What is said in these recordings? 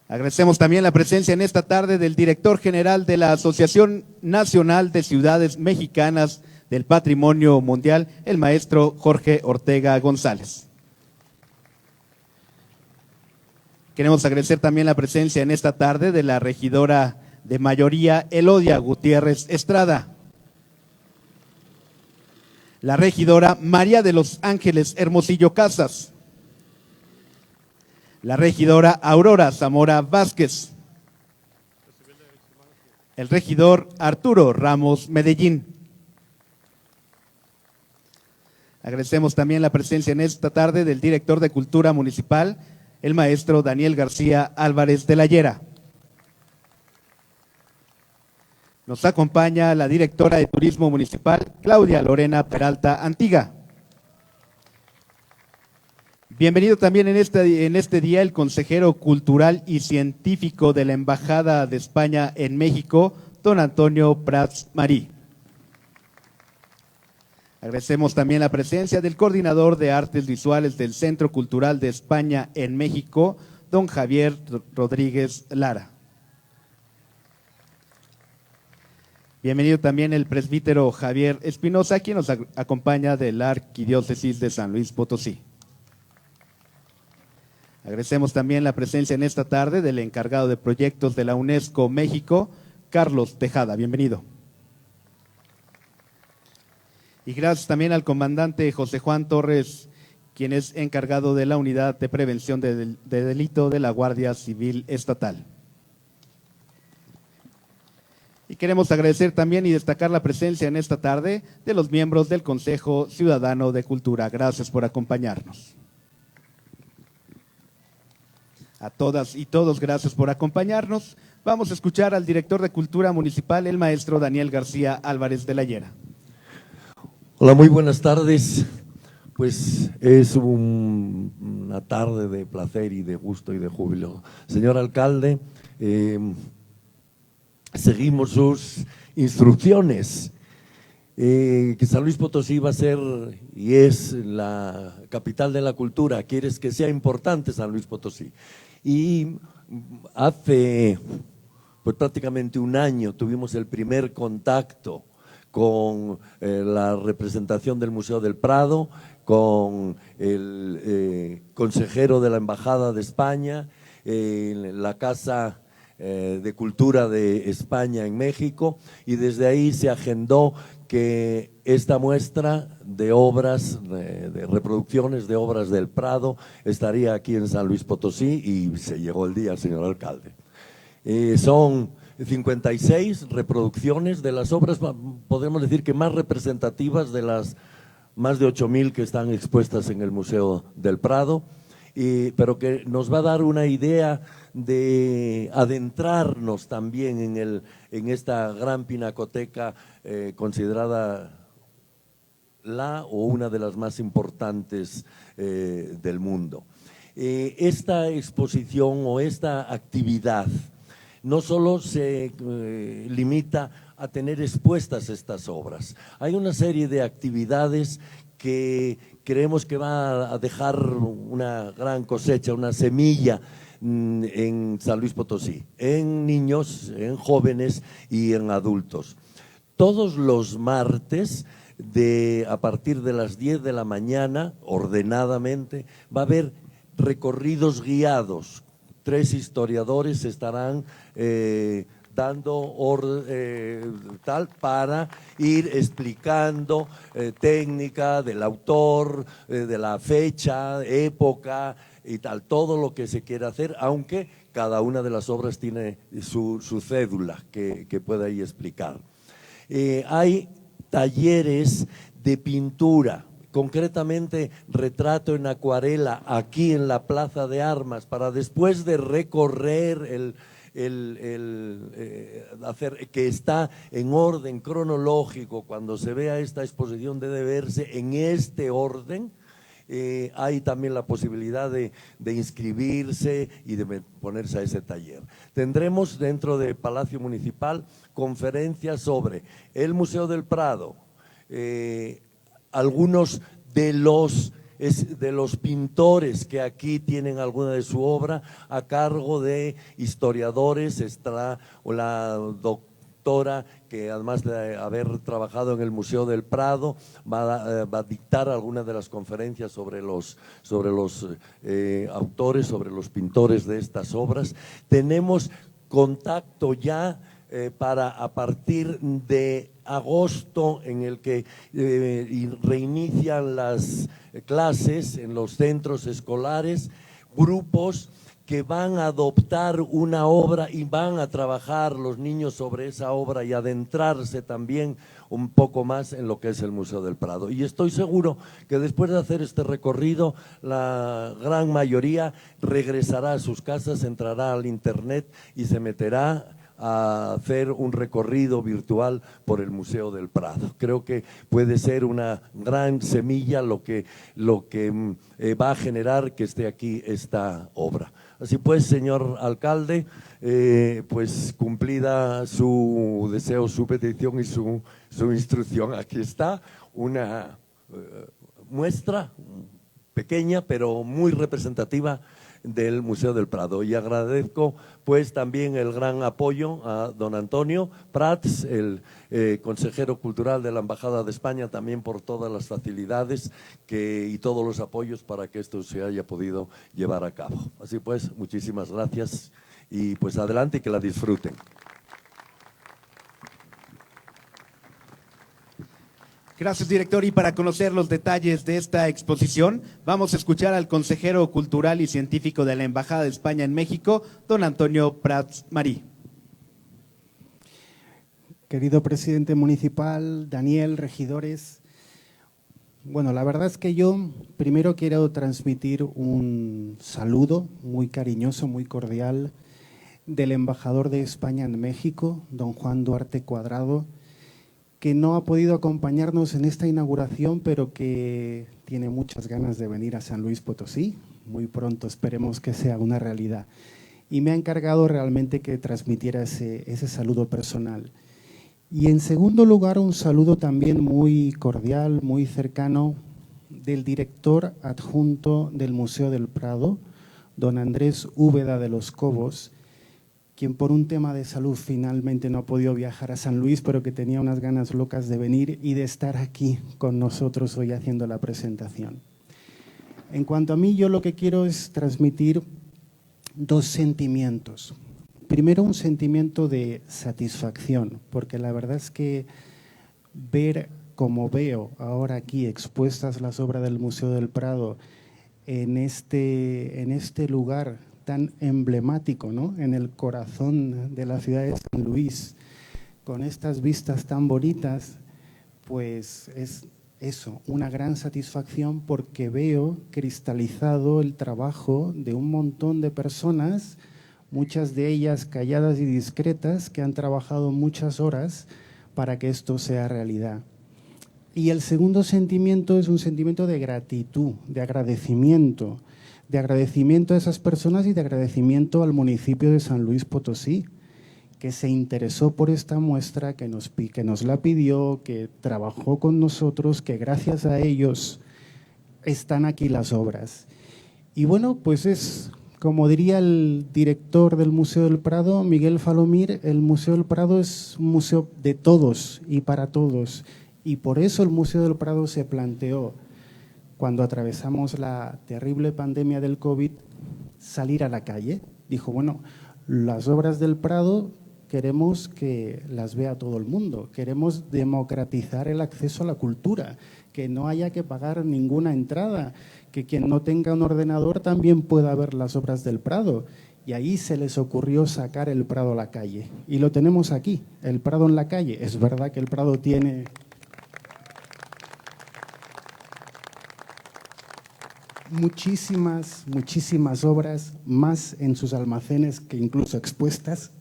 Agradecemos también la presencia en esta tarde del director general de la Asociación Nacional de Ciudades Mexicanas del Patrimonio Mundial, el maestro Jorge Ortega González. Queremos agradecer también la presencia en esta tarde de la regidora de mayoría, Elodia Gutiérrez Estrada. La regidora María de los Ángeles Hermosillo Casas. La regidora Aurora Zamora Vázquez. El regidor Arturo Ramos Medellín. Agradecemos también la presencia en esta tarde del director de Cultura Municipal, el maestro Daniel García Álvarez de la Llera. Nos acompaña la directora de Turismo Municipal, Claudia Lorena Peralta Antiga. Bienvenido también en este día el consejero cultural y científico de la Embajada de España en México, don Antonio Prats Marí. Agradecemos también la presencia del coordinador de artes visuales del Centro Cultural de España en México, don Javier Rodríguez Lara. Bienvenido también el presbítero Javier Espinosa, quien nos acompaña de la Arquidiócesis de San Luis Potosí. Agradecemos también la presencia en esta tarde del encargado de proyectos de la UNESCO México, Carlos Tejada. Bienvenido. Y gracias también al comandante José Juan Torres, quien es encargado de la Unidad de Prevención de Delito de la Guardia Civil Estatal. Y queremos agradecer también y destacar la presencia en esta tarde de los miembros del Consejo Ciudadano de Cultura. Gracias por acompañarnos. A todas y todos, gracias por acompañarnos. Vamos a escuchar al director de Cultura Municipal, el maestro Daniel García Álvarez de la Llera. Hola, muy buenas tardes. Pues es una tarde de placer y de gusto y de júbilo. Señor alcalde, seguimos sus instrucciones. Que San Luis Potosí va a ser y es la capital de la cultura. Quieres que sea importante San Luis Potosí. Y hace pues prácticamente un año tuvimos el primer contacto con la representación del Museo del Prado, con el consejero de la Embajada de España, la Casa de Cultura de España en México, y desde ahí se agendó que esta muestra de obras, de reproducciones de obras del Prado estaría aquí en San Luis Potosí y se llegó el día, señor alcalde. Son 56 reproducciones de las obras, podemos decir que más representativas de las más de 8.000 que están expuestas en el Museo del Prado, pero que nos va a dar una idea de adentrarnos también en esta gran pinacoteca considerada la o una de las más importantes del mundo. Esta exposición o esta actividad no solo se limita a tener expuestas estas obras, hay una serie de actividades que creemos que va a dejar una gran cosecha, una semilla en San Luis Potosí, en niños, en jóvenes y en adultos. Todos los martes, a partir de las 10 de la mañana, ordenadamente, va a haber recorridos guiados. 3 historiadores estarán dando tal para ir explicando técnica del autor, de la fecha, época y tal, todo lo que se quiera hacer, aunque cada una de las obras tiene su cédula que pueda ahí explicar. Hay talleres de pintura, concretamente retrato en acuarela aquí en la Plaza de Armas, para después de recorrer hacer que está en orden cronológico, cuando se vea esta exposición debe verse en este orden. Hay también la posibilidad de inscribirse y de ponerse a ese taller. Tendremos dentro de Palacio Municipal conferencias sobre el Museo del Prado, algunos de los es de los pintores que aquí tienen alguna de su obra a cargo de historiadores. Está la doctora que, además de haber trabajado en el Museo del Prado, va a dictar algunas de las conferencias sobre los autores, sobre los pintores de estas obras. Tenemos contacto ya para a partir de agosto, en el que reinician las clases en los centros escolares, grupos que van a adoptar una obra y van a trabajar los niños sobre esa obra y adentrarse también un poco más en lo que es el Museo del Prado. Y estoy seguro que después de hacer este recorrido, la gran mayoría regresará a sus casas, entrará al internet y se meterá a hacer un recorrido virtual por el Museo del Prado. Creo que puede ser una gran semilla lo que va a generar que esté aquí esta obra. Así pues, señor alcalde, pues cumplida su deseo, su petición y su instrucción, aquí está una muestra pequeña pero muy representativa del Museo del Prado, y agradezco pues también el gran apoyo a don Antonio Prats, el consejero cultural de la Embajada de España, también por todas las facilidades y todos los apoyos para que esto se haya podido llevar a cabo. Así pues, muchísimas gracias y pues adelante y que la disfruten. Gracias, director. Y para conocer los detalles de esta exposición, vamos a escuchar al consejero cultural y científico de la Embajada de España en México, don Antonio Prats Marí. Querido presidente municipal, Daniel, regidores, bueno, la verdad es que yo primero quiero transmitir un saludo muy cariñoso, muy cordial del embajador de España en México, don Juan Duarte Cuadrado, que no ha podido acompañarnos en esta inauguración, pero que tiene muchas ganas de venir a San Luis Potosí. Muy pronto esperemos que sea una realidad. Y me ha encargado realmente que transmitiera ese saludo personal. Y en segundo lugar, un saludo también muy cordial, muy cercano del director adjunto del Museo del Prado, don Andrés Úbeda de los Cobos, quien por un tema de salud finalmente no ha podido viajar a San Luis, pero que tenía unas ganas locas de venir y de estar aquí con nosotros hoy haciendo la presentación. En cuanto a mí, yo lo que quiero es transmitir dos sentimientos. Primero, un sentimiento de satisfacción, porque la verdad es que ver como veo ahora aquí expuestas las obras del Museo del Prado en este lugar tan emblemático, ¿no?, en el corazón de la ciudad de San Luis, con estas vistas tan bonitas, pues es eso, una gran satisfacción, porque veo cristalizado el trabajo de un montón de personas, muchas de ellas calladas y discretas, que han trabajado muchas horas para que esto sea realidad. Y el segundo sentimiento es un sentimiento de gratitud, de agradecimiento a esas personas y de agradecimiento al municipio de San Luis Potosí, que se interesó por esta muestra, que nos la pidió, que trabajó con nosotros, que gracias a ellos están aquí las obras. Y bueno, pues es, como diría el director del Museo del Prado, Miguel Falomir, el Museo del Prado es un museo de todos y para todos. Y por eso el Museo del Prado se planteó, cuando atravesamos la terrible pandemia del COVID, salir a la calle. Dijo, bueno, las obras del Prado queremos que las vea todo el mundo, queremos democratizar el acceso a la cultura, que no haya que pagar ninguna entrada, que quien no tenga un ordenador también pueda ver las obras del Prado. Y ahí se les ocurrió sacar el Prado a la calle. Y lo tenemos aquí, el Prado en la calle. Es verdad que el Prado tiene muchísimas obras, más en sus almacenes que incluso expuestas,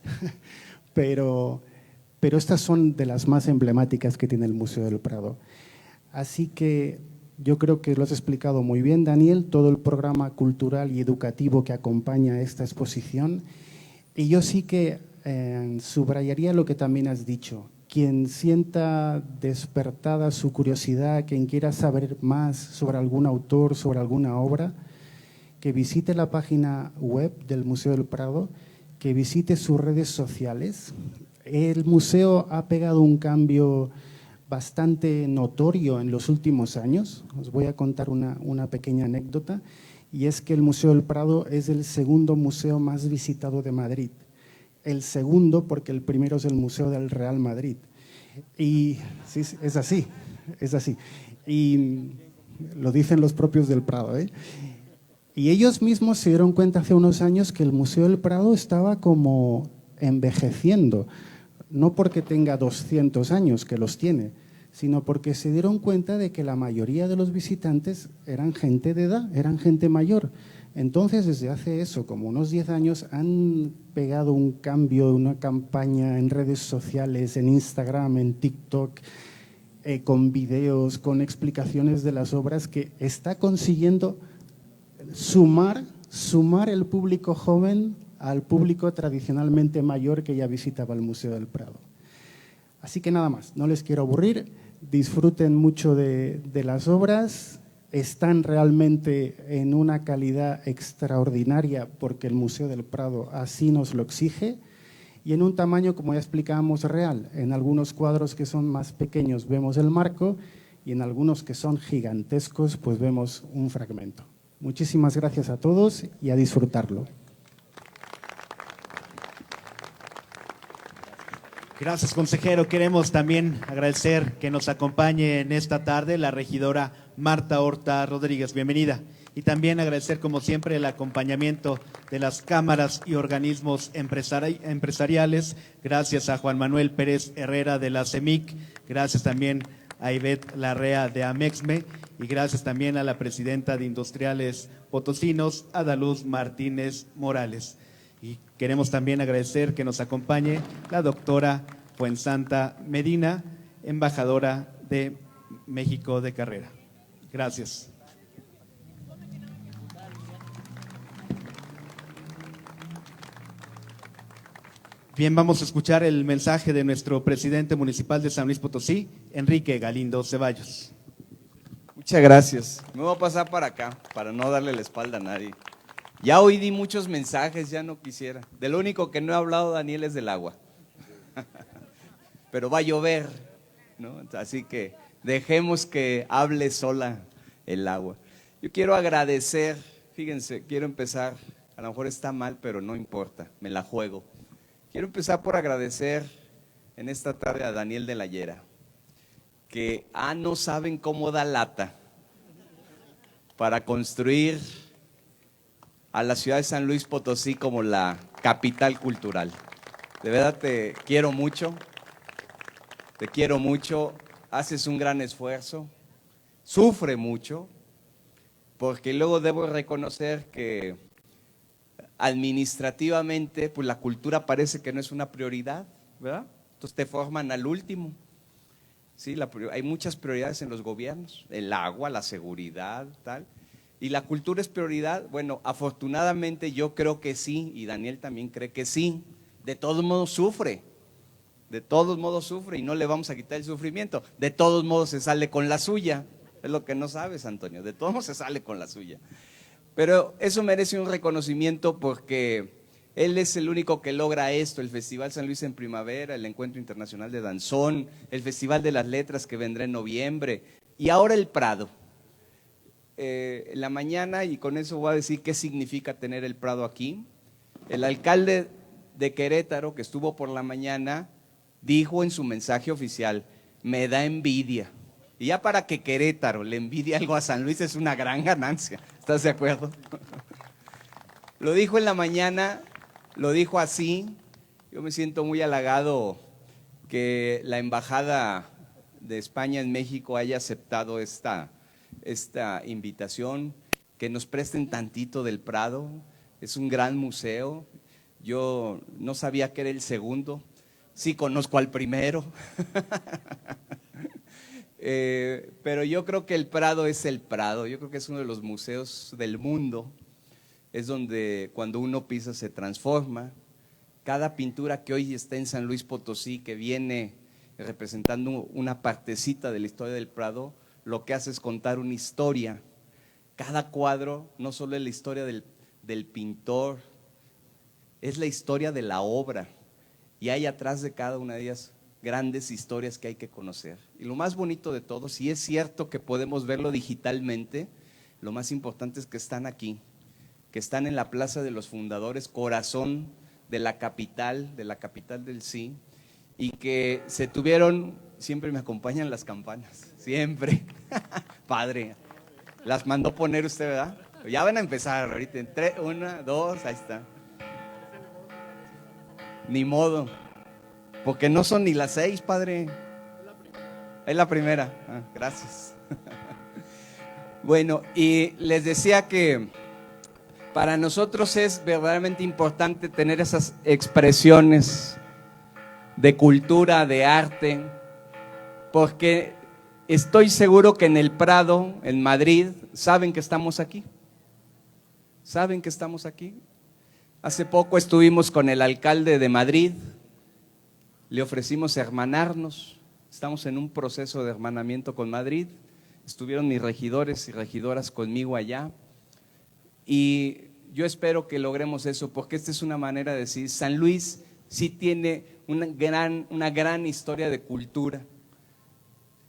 pero estas son de las más emblemáticas que tiene el Museo del Prado. Así que yo creo que lo has explicado muy bien, Daniel, todo el programa cultural y educativo que acompaña esta exposición. Y yo sí que subrayaría lo que también has dicho, quien sienta despertada su curiosidad, quien quiera saber más sobre algún autor, sobre alguna obra, que visite la página web del Museo del Prado, que visite sus redes sociales. El museo ha pegado un cambio bastante notorio en los últimos años. Os voy a contar una pequeña anécdota, y es que el Museo del Prado es el segundo museo más visitado de Madrid. El segundo, porque el primero es el Museo del Real Madrid. Y sí, es así, es así. Y lo dicen los propios del Prado, ¿eh? Y ellos mismos se dieron cuenta hace unos años que el Museo del Prado estaba como envejeciendo, no porque tenga 200 años, que los tiene, sino porque se dieron cuenta de que la mayoría de los visitantes eran gente de edad, eran gente mayor. Entonces, desde hace eso, como unos 10 años, han pegado un cambio, una campaña en redes sociales, en Instagram, en TikTok, con videos, con explicaciones de las obras, que está consiguiendo sumar el público joven al público tradicionalmente mayor que ya visitaba el Museo del Prado. Así que nada más, no les quiero aburrir, disfruten mucho de las obras. Están realmente en una calidad extraordinaria porque el Museo del Prado así nos lo exige, y en un tamaño, como ya explicábamos, real. En algunos cuadros que son más pequeños vemos el marco, y en algunos que son gigantescos pues vemos un fragmento. Muchísimas gracias a todos y a disfrutarlo. Gracias, consejero. Queremos también agradecer que nos acompañe en esta tarde la regidora Marta Horta Rodríguez. Bienvenida. Y también agradecer, como siempre, el acompañamiento de las cámaras y organismos empresariales. Gracias a Juan Manuel Pérez Herrera de la CEMIC. Gracias también a Ivette Larrea de Amexme. Y gracias también a la presidenta de Industriales Potosinos, Adaluz Martínez Morales. Y queremos también agradecer que nos acompañe la doctora Fuensanta Medina, embajadora de México de carrera. Gracias. Bien, vamos a escuchar el mensaje de nuestro presidente municipal de San Luis Potosí, Enrique Galindo Ceballos. Muchas gracias. Me voy a pasar para acá, para no darle la espalda a nadie. Ya hoy di muchos mensajes, ya no quisiera. De lo único que no he hablado, Daniel, es del agua. Pero va a llover, ¿no? Así que dejemos que hable sola el agua. Yo quiero agradecer, fíjense, quiero empezar, a lo mejor está mal, pero no importa, me la juego. Quiero empezar por agradecer en esta tarde a Daniel de la Llera, que no saben cómo da lata para construir a la ciudad de San Luis Potosí como la capital cultural. De verdad te quiero mucho, haces un gran esfuerzo, sufre mucho, porque luego debo reconocer que administrativamente pues la cultura parece que no es una prioridad, ¿verdad? Entonces te forman al último. Sí, hay muchas prioridades en los gobiernos, el agua, la seguridad, tal. ¿Y la cultura es prioridad? Bueno, afortunadamente yo creo que sí, y Daniel también cree que sí. De todos modos sufre, y no le vamos a quitar el sufrimiento. De todos modos se sale con la suya, es lo que no sabes, Antonio, de todos modos se sale con la suya. Pero eso merece un reconocimiento porque él es el único que logra esto, el Festival San Luis en primavera, el Encuentro Internacional de Danzón, el Festival de las Letras que vendrá en noviembre, y ahora el Prado. En la mañana, y con eso voy a decir qué significa tener el Prado aquí, el alcalde de Querétaro, que estuvo por la mañana, dijo en su mensaje oficial, me da envidia. Y ya para que Querétaro le envidie algo a San Luis es una gran ganancia, ¿estás de acuerdo? Lo dijo en la mañana, lo dijo así. Yo me siento muy halagado que la Embajada de España en México haya aceptado esta invitación, que nos presten tantito del Prado. Es un gran museo. Yo no sabía que era el segundo, sí conozco al primero. Pero yo creo que el Prado es el Prado, yo creo que es uno de los museos del mundo, es donde cuando uno pisa se transforma. Cada pintura que hoy está en San Luis Potosí, que viene representando una partecita de la historia del Prado, lo que hace es contar una historia. Cada cuadro no solo es la historia del pintor, es la historia de la obra, y hay atrás de cada una de ellas grandes historias que hay que conocer. Y lo más bonito de todo, si es cierto que podemos verlo digitalmente, lo más importante es que están aquí, que están en la Plaza de los Fundadores, corazón de la capital del sí, y que se tuvieron, siempre me acompañan las campanas, siempre, padre, las mandó poner usted, ¿verdad? Ya van a empezar ahorita, en 3, 1, 2, ahí está. Ni modo, porque no son ni las 6, padre. Es la primera. Gracias. Bueno, y les decía que para nosotros es verdaderamente importante tener esas expresiones de cultura, de arte, porque estoy seguro que en el Prado, en Madrid, saben que estamos aquí. Saben que estamos aquí. Hace poco estuvimos con el alcalde de Madrid, le ofrecimos hermanarnos, estamos en un proceso de hermanamiento con Madrid, estuvieron mis regidores y regidoras conmigo allá, y yo espero que logremos eso, porque esta es una manera de decir, San Luis sí tiene una gran historia de cultura.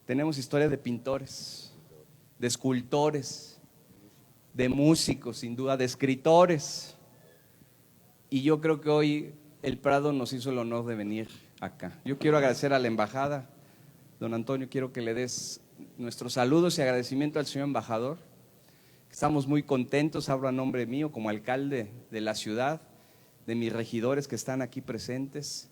Tenemos historia de pintores, de escultores, de músicos, sin duda, de escritores. Y yo creo que hoy el Prado nos hizo el honor de venir acá. Yo quiero agradecer a la embajada, don Antonio, quiero que le des nuestros saludos y agradecimiento al señor embajador. Estamos muy contentos, hablo a nombre mío como alcalde de la ciudad, de mis regidores que están aquí presentes,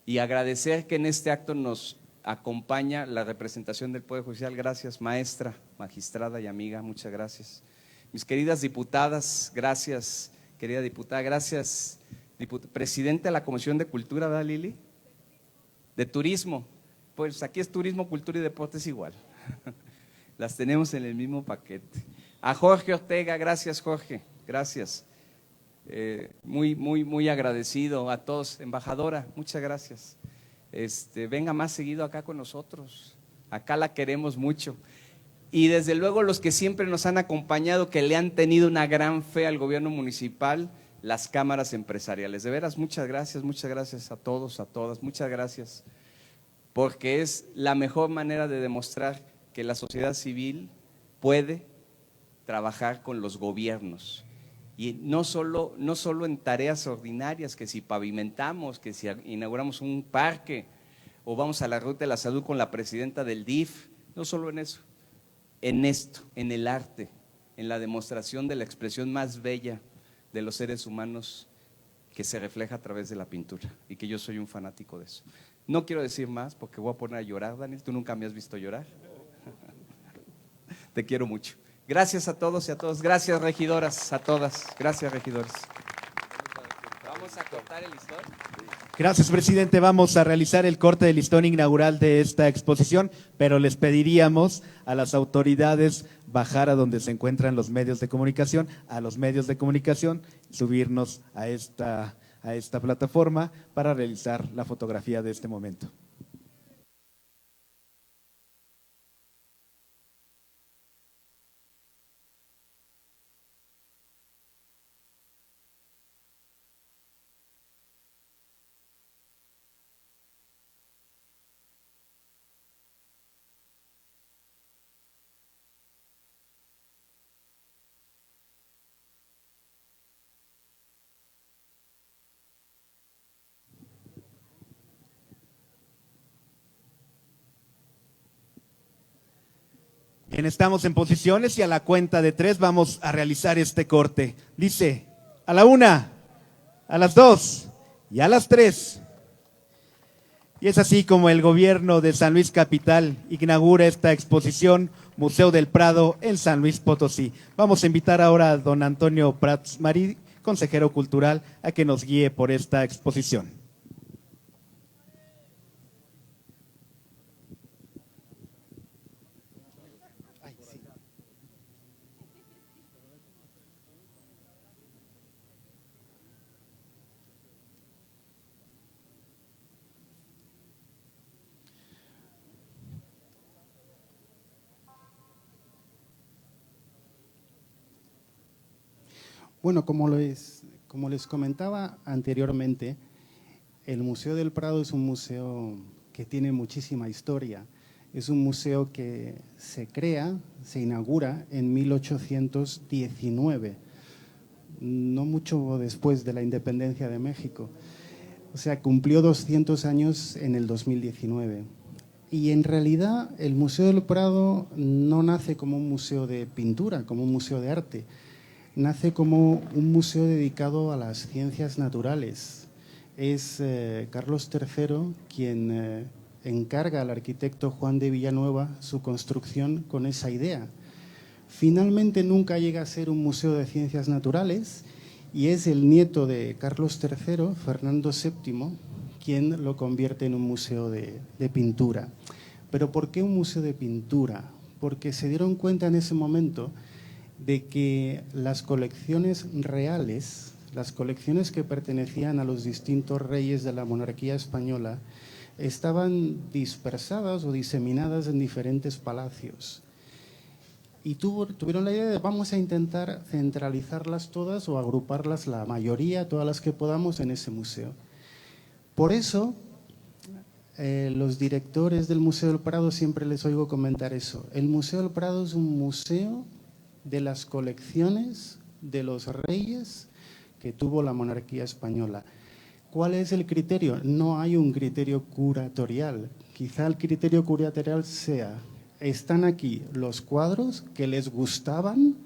y agradecer que en este acto nos acompaña la representación del Poder Judicial. Gracias, maestra, magistrada y amiga, muchas gracias. Mis queridas diputadas, gracias. Querida diputada, gracias. Presidenta de la Comisión de Cultura, ¿verdad, Lili? De Turismo. Pues aquí es Turismo, Cultura y Deportes igual. Las tenemos en el mismo paquete. A Jorge Ortega, gracias Jorge, gracias. Muy agradecido a todos. Embajadora, muchas gracias. Venga más seguido acá con nosotros. Acá la queremos mucho. Y desde luego los que siempre nos han acompañado, que le han tenido una gran fe al gobierno municipal, las cámaras empresariales. De veras, muchas gracias a todos, a todas, muchas gracias, porque es la mejor manera de demostrar que la sociedad civil puede trabajar con los gobiernos. Y no solo en tareas ordinarias, que si pavimentamos, que si inauguramos un parque, o vamos a la Ruta de la Salud con la presidenta del DIF, no solo en eso. En esto, en el arte, en la demostración de la expresión más bella de los seres humanos que se refleja a través de la pintura, y que yo soy un fanático de eso. No quiero decir más porque voy a poner a llorar, Daniel, tú nunca me has visto llorar. Te quiero mucho. Gracias a todos y a todas, gracias regidoras, a todas, gracias regidores. Vamos a cortar el listón. Gracias, presidente. Vamos a realizar el corte del listón inaugural de esta exposición, pero les pediríamos a las autoridades bajar a donde se encuentran los medios de comunicación, subirnos a esta plataforma para realizar la fotografía de este momento. Bien, estamos en posiciones y a la cuenta de 3 vamos a realizar este corte. Dice, a la 1, a las 2 y a las 3. Y es así como el gobierno de San Luis Capital inaugura esta exposición Museo del Prado en San Luis Potosí. Vamos a invitar ahora a don Antonio Prats Marí, consejero cultural, a que nos guíe por esta exposición. Bueno, como les comentaba anteriormente, el Museo del Prado es un museo que tiene muchísima historia. Es un museo que se inaugura en 1819, no mucho después de la independencia de México. O sea, cumplió 200 años en el 2019. Y en realidad el Museo del Prado no nace como un museo de pintura, como un museo de arte. Nace como un museo dedicado a las ciencias naturales. Es Carlos III quien encarga al arquitecto Juan de Villanueva su construcción con esa idea. Finalmente nunca llega a ser un museo de ciencias naturales y es el nieto de Carlos III, Fernando VII, quien lo convierte en un museo de pintura. ¿Pero por qué un museo de pintura? Porque se dieron cuenta en ese momento de que las colecciones reales, las colecciones que pertenecían a los distintos reyes de la monarquía española, estaban dispersadas o diseminadas en diferentes palacios. Y tuvieron la idea de vamos a intentar centralizarlas todas o agruparlas, la mayoría, todas las que podamos, en ese museo. Por eso, los directores del Museo del Prado siempre les oigo comentar eso. El Museo del Prado es un museo de las colecciones de los reyes que tuvo la monarquía española. ¿Cuál es el criterio? No hay un criterio curatorial. Quizá el criterio curatorial sea, están aquí los cuadros que les gustaban,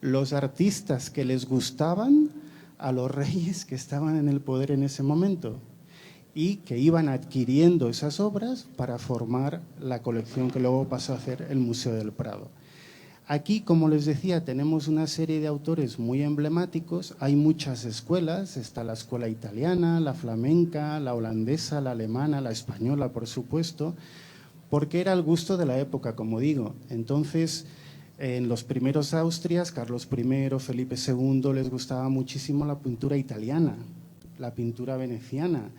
los artistas que les gustaban a los reyes que estaban en el poder en ese momento y que iban adquiriendo esas obras para formar la colección que luego pasó a hacer el Museo del Prado. Aquí, como les decía, tenemos una serie de autores muy emblemáticos, hay muchas escuelas, está la escuela italiana, la flamenca, la holandesa, la alemana, la española, por supuesto, porque era el gusto de la época, como digo. Entonces, en los primeros Austrias, Carlos I, Felipe II, les gustaba muchísimo la pintura italiana, la pintura veneciana,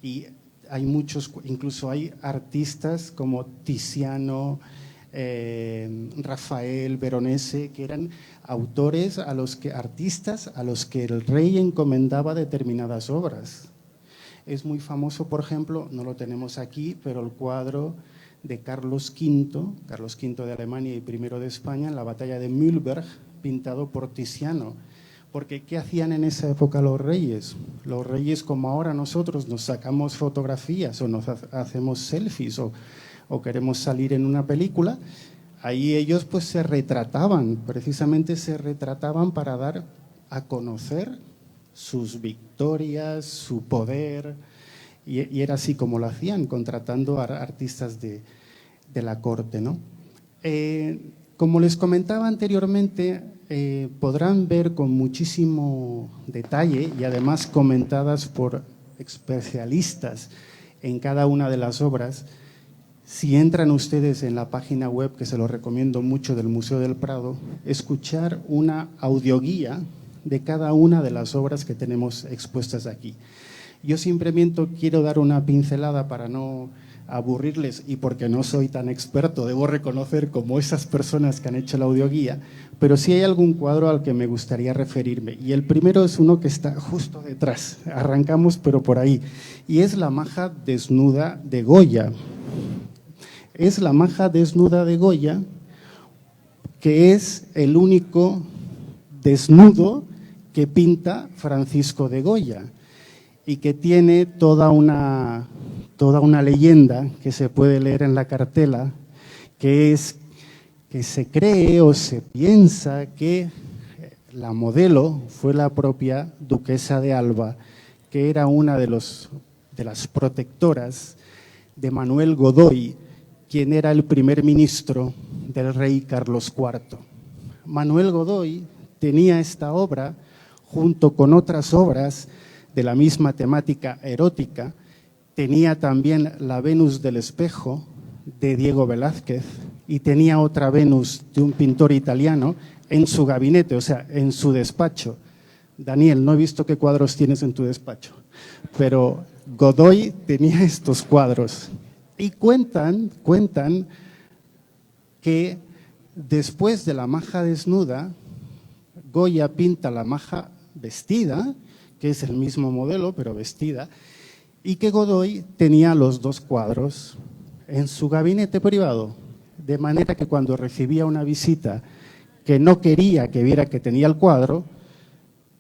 y hay muchos, incluso hay artistas como Tiziano, Rafael, Veronese, que eran autores artistas a los que el rey encomendaba determinadas obras. Es muy famoso, por ejemplo, no lo tenemos aquí, pero el cuadro de Carlos V de Alemania y I de España, en la batalla de Mühlberg, pintado por Tiziano. Porque ¿qué hacían en esa época los reyes? Los reyes, como ahora nosotros nos sacamos fotografías o nos hacemos selfies o queremos salir en una película, ahí ellos pues se retrataban, precisamente se retrataban para dar a conocer sus victorias, su poder, y era así como lo hacían, contratando a artistas de la corte, ¿no? Como les comentaba anteriormente, podrán ver con muchísimo detalle y además comentadas por especialistas en cada una de las obras. Si entran ustedes en la página web, que se lo recomiendo mucho, del Museo del Prado, escuchar una audioguía de cada una de las obras que tenemos expuestas aquí. Yo simplemente quiero dar una pincelada para no aburrirles y porque no soy tan experto, debo reconocer, como esas personas que han hecho la audioguía, pero sí hay algún cuadro al que me gustaría referirme. Y el primero es uno que está justo detrás, arrancamos pero por ahí, y es la maja desnuda de Goya. Es la maja desnuda de Goya, que es el único desnudo que pinta Francisco de Goya y que tiene toda una leyenda que se puede leer en la cartela, que es que se cree o se piensa que la modelo fue la propia duquesa de Alba, que era una de las protectoras de Manuel Godoy, quien era el primer ministro del rey Carlos IV. Manuel Godoy tenía esta obra junto con otras obras de la misma temática erótica. Tenía también la Venus del Espejo de Diego Velázquez y tenía otra Venus de un pintor italiano en su gabinete, o sea, en su despacho. Daniel, no he visto qué cuadros tienes en tu despacho, pero Godoy tenía estos cuadros. Y cuentan que después de la maja desnuda, Goya pinta la maja vestida, que es el mismo modelo, pero vestida, y que Godoy tenía los dos cuadros en su gabinete privado, de manera que cuando recibía una visita que no quería que viera que tenía el cuadro,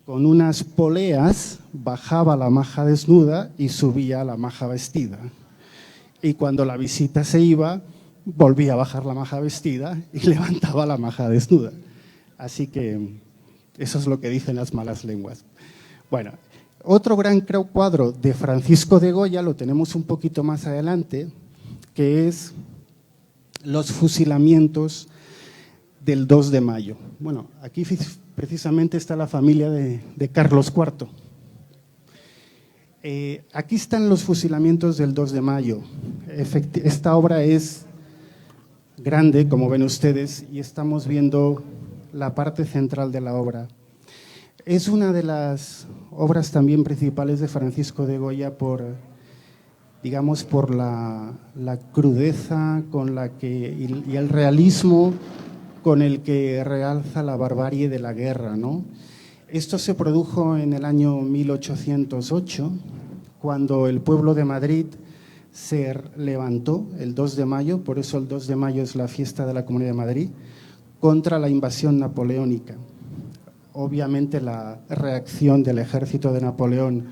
con unas poleas bajaba la maja desnuda y subía la maja vestida. Y cuando la visita se iba, volvía a bajar la maja vestida y levantaba la maja desnuda. Así que eso es lo que dicen las malas lenguas. Bueno, otro gran cuadro de Francisco de Goya lo tenemos un poquito más adelante, que es los fusilamientos del 2 de mayo. Bueno, aquí precisamente está la familia de Carlos IV. Aquí están los fusilamientos del 2 de mayo. Esta obra es grande, como ven ustedes, y estamos viendo la parte central de la obra. Es una de las obras también principales de Francisco de Goya por la crudeza con la que, y el realismo con el que realza la barbarie de la guerra, ¿no? Esto se produjo en el año 1808, cuando el pueblo de Madrid se levantó el 2 de mayo, por eso el 2 de mayo es la fiesta de la Comunidad de Madrid, contra la invasión napoleónica. Obviamente la reacción del ejército de Napoleón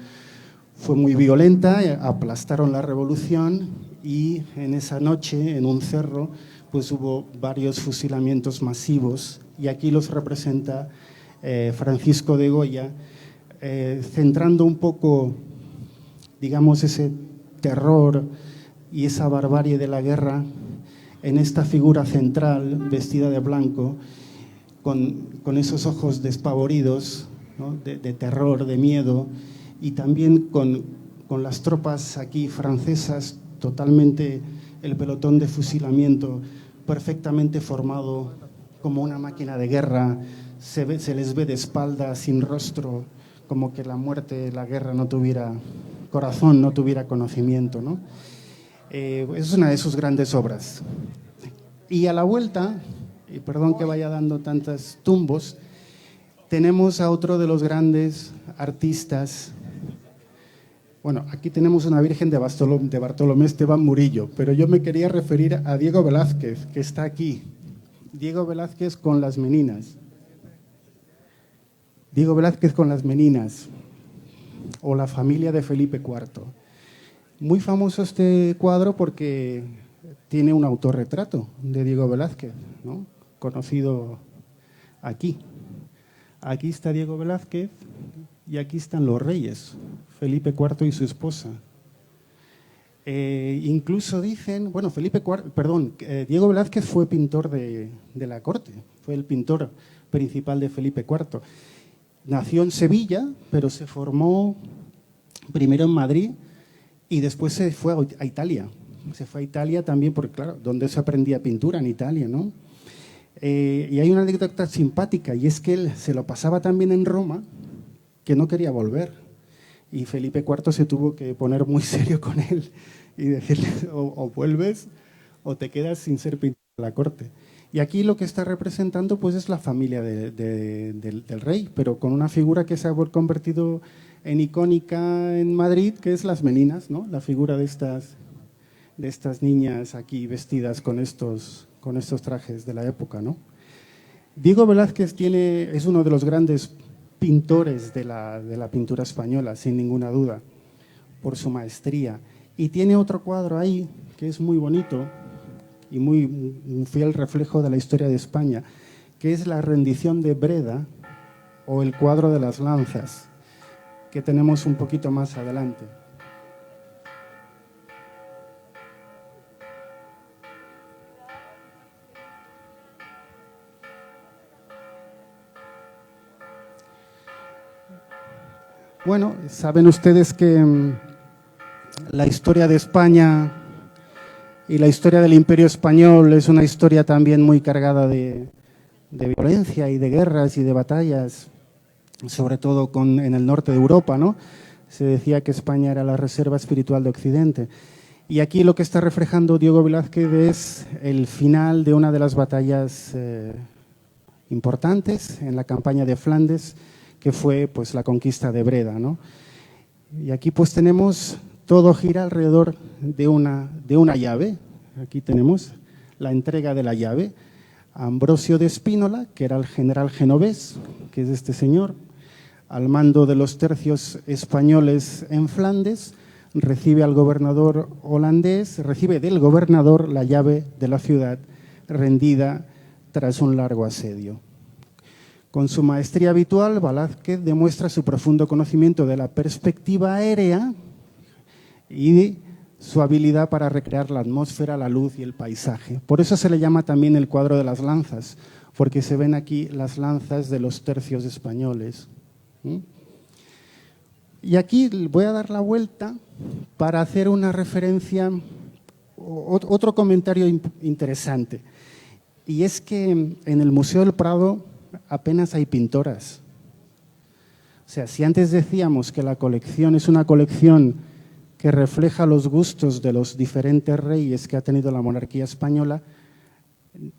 fue muy violenta, aplastaron la revolución y en esa noche, en un cerro, pues hubo varios fusilamientos masivos y aquí los representa Francisco de Goya, centrando un poco, digamos, ese terror y esa barbarie de la guerra en esta figura central vestida de blanco, con esos ojos despavoridos, ¿no? de terror, de miedo, y también con las tropas aquí francesas, totalmente el pelotón de fusilamiento perfectamente formado como una máquina de guerra, se les ve de espalda, sin rostro, como que la muerte, la guerra no tuviera corazón, no tuviera conocimiento, ¿no? Es una de sus grandes obras. Y a la vuelta, y perdón que vaya dando tantos tumbos, tenemos a otro de los grandes artistas. Bueno, aquí tenemos una Virgen de Bartolomé Esteban Murillo, pero yo me quería referir a Diego Velázquez, que está aquí. Diego Velázquez con las Meninas. Diego Velázquez con las Meninas, o la familia de Felipe IV. Muy famoso este cuadro porque tiene un autorretrato de Diego Velázquez, ¿no? Conocido aquí. Aquí está Diego Velázquez y aquí están los reyes, Felipe IV y su esposa. Incluso dicen, bueno, Diego Velázquez fue pintor de la corte, fue el pintor principal de Felipe IV. Nació en Sevilla, pero se formó primero en Madrid y después se fue a Italia. Se fue a Italia también porque, claro, donde se aprendía pintura, en Italia, ¿no? Y hay una anécdota simpática, y es que él se lo pasaba tan bien en Roma que no quería volver. Y Felipe IV se tuvo que poner muy serio con él y decirle o vuelves o te quedas sin ser pintor de la corte. Y aquí lo que está representando pues es la familia del rey, pero con una figura que se ha convertido en icónica en Madrid, que es las Meninas, ¿no? La figura de estas niñas aquí vestidas con estos trajes de la época, ¿no? Diego Velázquez es uno de los grandes pintores de la pintura española, sin ninguna duda, por su maestría. Y tiene otro cuadro ahí que es muy bonito y un fiel reflejo de la historia de España, que es la rendición de Breda o el cuadro de las lanzas, que tenemos un poquito más adelante. Bueno, saben ustedes que la historia de España y la historia del Imperio Español es una historia también muy cargada de violencia y de guerras y de batallas, sobre todo en el norte de Europa, ¿no? Se decía que España era la reserva espiritual de Occidente. Y aquí lo que está reflejando Diego Velázquez es el final de una de las batallas importantes en la campaña de Flandes, que fue pues la conquista de Breda, ¿no? Y aquí pues tenemos, todo gira alrededor de una llave. Aquí tenemos la entrega de la llave. Ambrosio de Spínola, que era el general genovés, que es este señor, al mando de los tercios españoles en Flandes, recibe al gobernador holandés, recibe del gobernador la llave de la ciudad rendida tras un largo asedio. Con su maestría habitual, Velázquez demuestra su profundo conocimiento de la perspectiva aérea y su habilidad para recrear la atmósfera, la luz y el paisaje. Por eso se le llama también el cuadro de las lanzas, porque se ven aquí las lanzas de los tercios españoles. Y aquí voy a dar la vuelta para hacer una referencia, otro comentario interesante. Y es que en el Museo del Prado apenas hay pintoras. O sea, si antes decíamos que la colección es una colección que refleja los gustos de los diferentes reyes que ha tenido la monarquía española,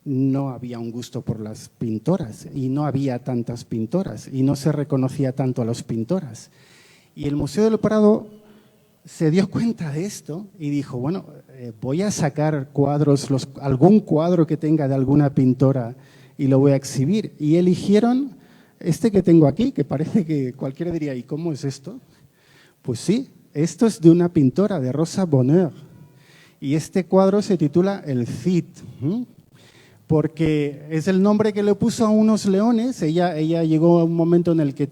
no había un gusto por las pintoras y no había tantas pintoras y no se reconocía tanto a las pintoras. Y el Museo del Prado se dio cuenta de esto y dijo, bueno, voy a sacar cuadros, algún cuadro que tenga de alguna pintora y lo voy a exhibir. Y eligieron este que tengo aquí, que parece que cualquiera diría, ¿y cómo es esto? Pues sí, esto es de una pintora, de Rosa Bonheur. Y este cuadro se titula El Cid, porque es el nombre que le puso a unos leones. Ella llegó a un momento en el que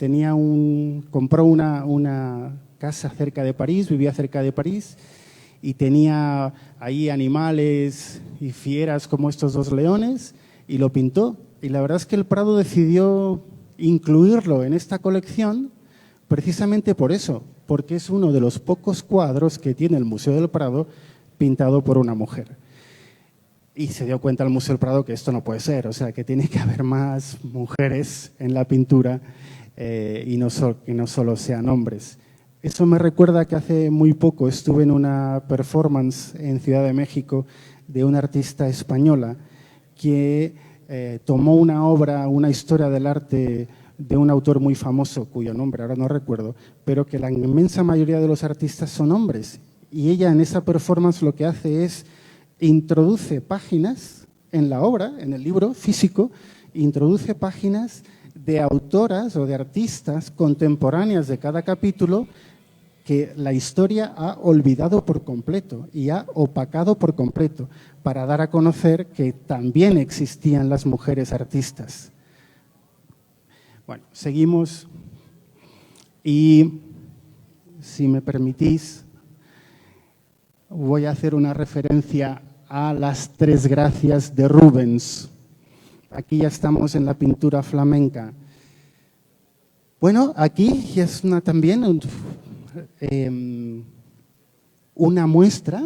compró una casa cerca de París, vivía cerca de París, y tenía ahí animales y fieras como estos dos leones, y lo pintó. Y la verdad es que el Prado decidió incluirlo en esta colección precisamente por eso, porque es uno de los pocos cuadros que tiene el Museo del Prado pintado por una mujer. Y se dio cuenta el Museo del Prado que esto no puede ser, o sea, que tiene que haber más mujeres en la pintura y que no solo sean hombres. Eso me recuerda que hace muy poco estuve en una performance en Ciudad de México de una artista española que tomó una obra, una historia del arte de un autor muy famoso, cuyo nombre ahora no recuerdo, pero que la inmensa mayoría de los artistas son hombres. Y ella en esa performance lo que hace es introduce páginas en la obra, en el libro físico, introduce páginas de autoras o de artistas contemporáneas de cada capítulo que la historia ha olvidado por completo y ha opacado por completo para dar a conocer que también existían las mujeres artistas. Bueno, seguimos y, si me permitís, voy a hacer una referencia a las Tres Gracias de Rubens. Aquí ya estamos en la pintura flamenca. Bueno, aquí es también una muestra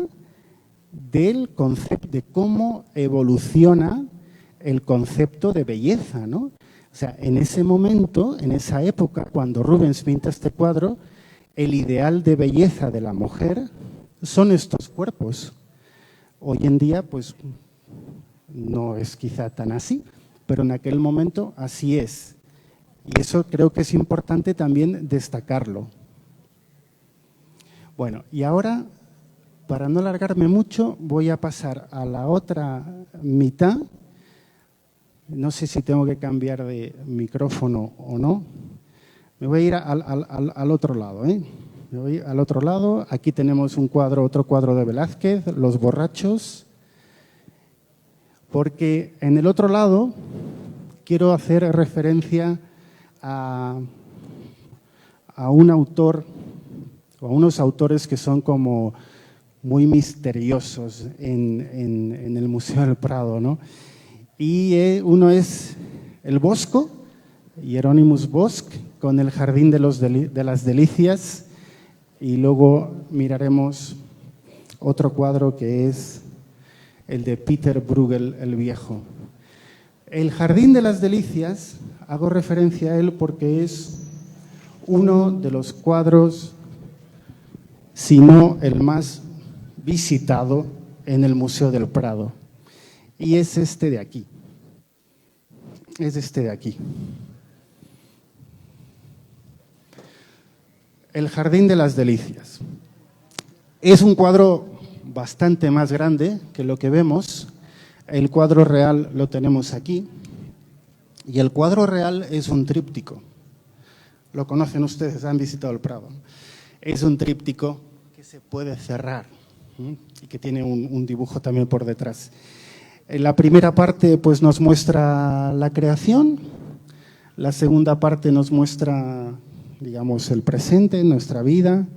del concepto, de cómo evoluciona el concepto de belleza, ¿no? O sea, en ese momento, en esa época, cuando Rubens pinta este cuadro, el ideal de belleza de la mujer son estos cuerpos. Hoy en día, pues, no es quizá tan así, pero en aquel momento así es. Y eso creo que es importante también destacarlo. Bueno, y ahora, para no alargarme mucho, voy a pasar a la otra mitad. No sé si tengo que cambiar de micrófono o no. Me voy a ir al otro lado, ¿eh? Me voy al otro lado. Aquí tenemos otro cuadro de Velázquez, Los Borrachos. Porque en el otro lado quiero hacer referencia a un autor o a unos autores que son como muy misteriosos en el Museo del Prado, ¿no? Y uno es el Bosco, Hieronymus Bosch, con el Jardín de las Delicias, y luego miraremos otro cuadro que es el de Peter Bruegel el Viejo. El Jardín de las Delicias, hago referencia a él porque es uno de los cuadros, si no el más visitado en el Museo del Prado. Y es este de aquí. es este de aquí. El Jardín de las Delicias. Es un cuadro bastante más grande que lo que vemos. El cuadro real lo tenemos aquí. Y el cuadro real es un tríptico. Lo conocen ustedes, han visitado el Prado. Es un tríptico que se puede cerrar, ¿sí? Y que tiene un dibujo también por detrás. En la primera parte pues nos muestra la creación, la segunda parte nos muestra, digamos, el presente, nuestra vida,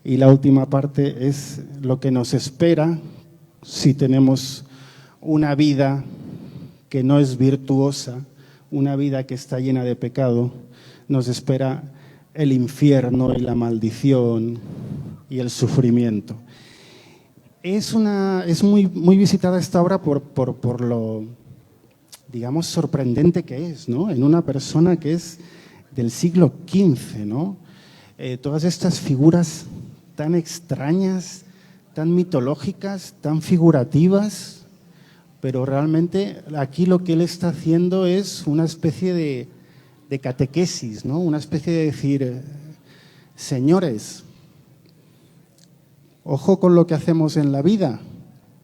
y la última parte es lo que nos espera si tenemos una vida que no es virtuosa, una vida que está llena de pecado. Nos espera el infierno y la maldición y el sufrimiento. Es muy visitada esta obra por lo, digamos, sorprendente que es, ¿no? En una persona que es del siglo XV, ¿no? Todas estas figuras tan extrañas, tan mitológicas, tan figurativas, pero realmente aquí lo que él está haciendo es una especie de catequesis, ¿no? Una especie de decir, señores, ojo con lo que hacemos en la vida,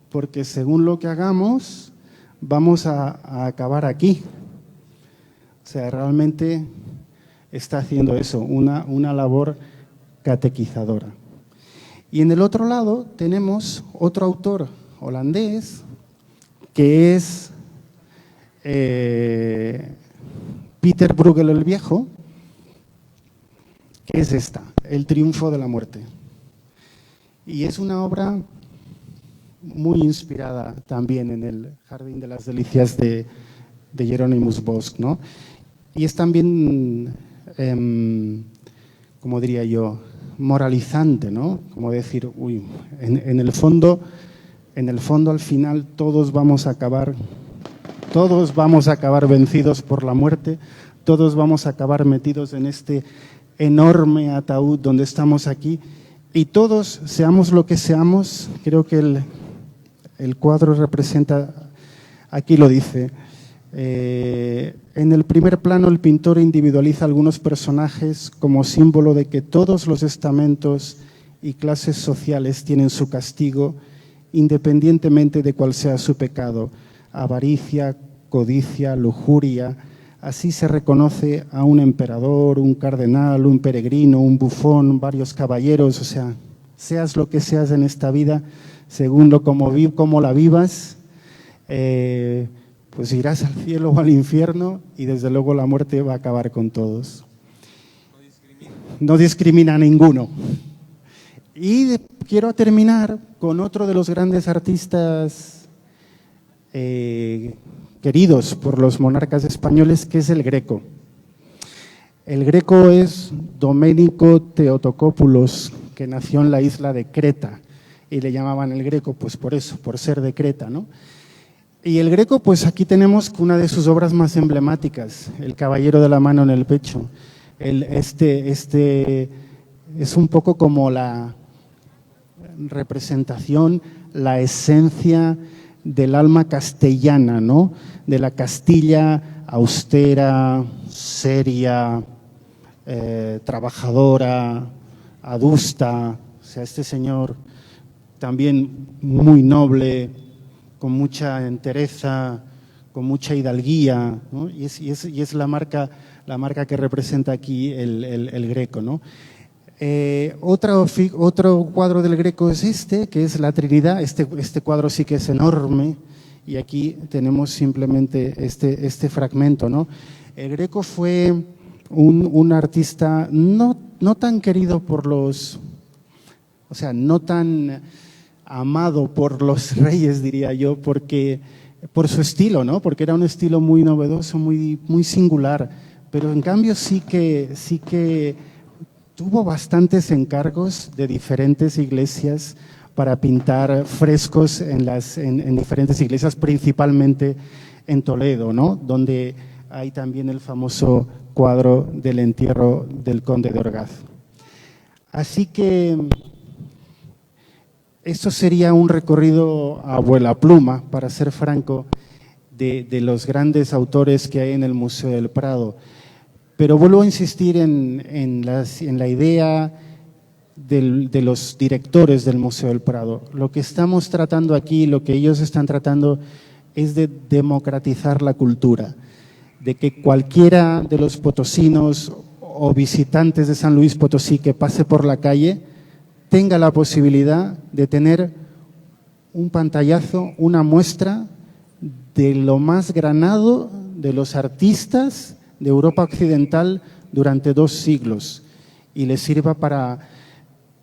porque según lo que hagamos, vamos a acabar aquí. O sea, realmente está haciendo eso, una labor catequizadora. Y en el otro lado tenemos otro autor holandés, que es Peter Bruegel el Viejo, que es esta, El triunfo de la muerte. Y es una obra muy inspirada también en el Jardín de las Delicias de Hieronymus Bosch, ¿no? Y es también, como diría yo, moralizante, ¿no? Como decir, uy, en el fondo al final todos vamos a acabar vencidos por la muerte, todos vamos a acabar metidos en este enorme ataúd donde estamos aquí, y todos, seamos lo que seamos, creo que el cuadro representa, aquí lo dice, en el primer plano el pintor individualiza algunos personajes como símbolo de que todos los estamentos y clases sociales tienen su castigo independientemente de cuál sea su pecado, avaricia, codicia, lujuria. Así se reconoce a un emperador, un cardenal, un peregrino, un bufón, varios caballeros, o sea, seas lo que seas en esta vida, según cómo la vivas, pues irás al cielo o al infierno, y desde luego la muerte va a acabar con todos. No discrimina a ninguno. Y quiero terminar con otro de los grandes artistas queridos por los monarcas españoles, que es el Greco. El Greco es Domenico Theotokopoulos, que nació en la isla de Creta, y le llamaban el Greco pues por eso, por ser de Creta, ¿no? Y el Greco, pues aquí tenemos una de sus obras más emblemáticas, El caballero de la mano en el pecho. Este es un poco como la representación, la esencia del alma castellana, ¿no? De la Castilla austera, seria, trabajadora, adusta. O sea, este señor también muy noble, con mucha entereza, con mucha hidalguía, ¿no? Y es la marca que representa aquí el Greco, ¿no? Otro cuadro del Greco es este, que es la Trinidad. Este cuadro sí que es enorme, y aquí tenemos simplemente este fragmento, ¿no? El Greco fue un artista no tan querido por los, o sea, no tan amado por los reyes, diría yo, porque por su estilo, ¿no? Porque era un estilo muy novedoso, muy singular, pero en cambio sí que tuvo bastantes encargos de diferentes iglesias para pintar frescos en diferentes iglesias, principalmente en Toledo, ¿no? Donde hay también el famoso cuadro del entierro del conde de Orgaz. Así que esto sería un recorrido a vuela pluma, para ser franco, de los grandes autores que hay en el Museo del Prado. Pero vuelvo a insistir en la idea de los directores del Museo del Prado. Lo que estamos tratando aquí, lo que ellos están tratando es de democratizar la cultura, de que cualquiera de los potosinos o visitantes de San Luis Potosí que pase por la calle tenga la posibilidad de tener un pantallazo, una muestra de lo más granado de los artistas de Europa Occidental durante 2 siglos y les sirva para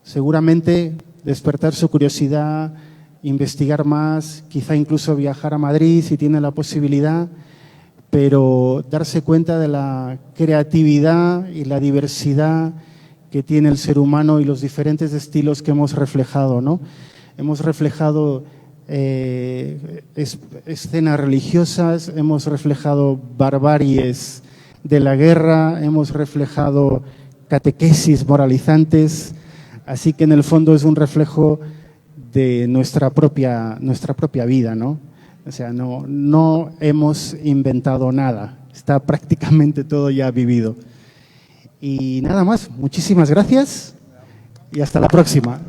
seguramente despertar su curiosidad, investigar más, quizá incluso viajar a Madrid si tiene la posibilidad, pero darse cuenta de la creatividad y la diversidad que tiene el ser humano y los diferentes estilos que hemos reflejado, ¿no? Hemos reflejado escenas religiosas, hemos reflejado barbaries de la guerra, hemos reflejado catequesis moralizantes, así que en el fondo es un reflejo de nuestra propia vida, ¿no? O sea, no hemos inventado nada, está prácticamente todo ya vivido. Y nada más, muchísimas gracias y hasta la próxima.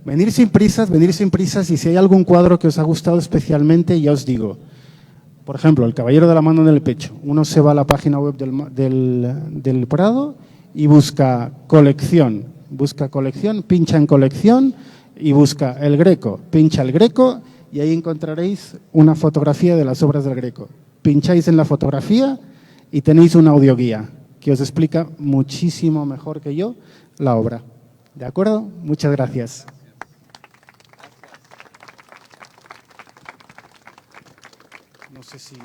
Venir sin prisas, y si hay algún cuadro que os ha gustado especialmente, ya os digo. Por ejemplo, El caballero de la mano en el pecho. Uno se va a la página web del Prado y busca colección, pincha en colección y busca El Greco, pincha El Greco y ahí encontraréis una fotografía de las obras del Greco. Pincháis en la fotografía y tenéis una audioguía que os explica muchísimo mejor que yo la obra. ¿De acuerdo? Muchas gracias. No sé si...